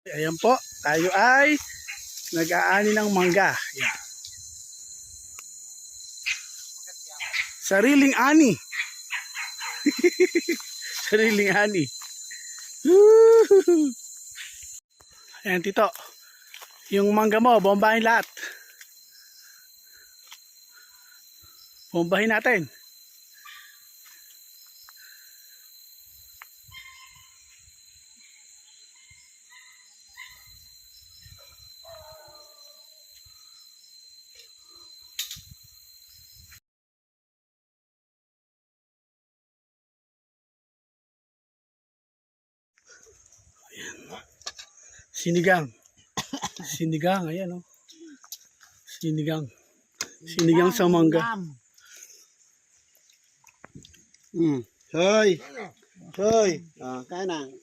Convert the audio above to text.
Ayan po, tayo ay nag-aani ng mangga. Yan. Sariling ani. Sariling ani. Ayan tito, yung mangga mo, bombahin lahat. Bombahin natin. Sinigang. Sinigang, ayan o. Sinigang. Sinigang sa mangga. Thôi. Thôi. Cái này.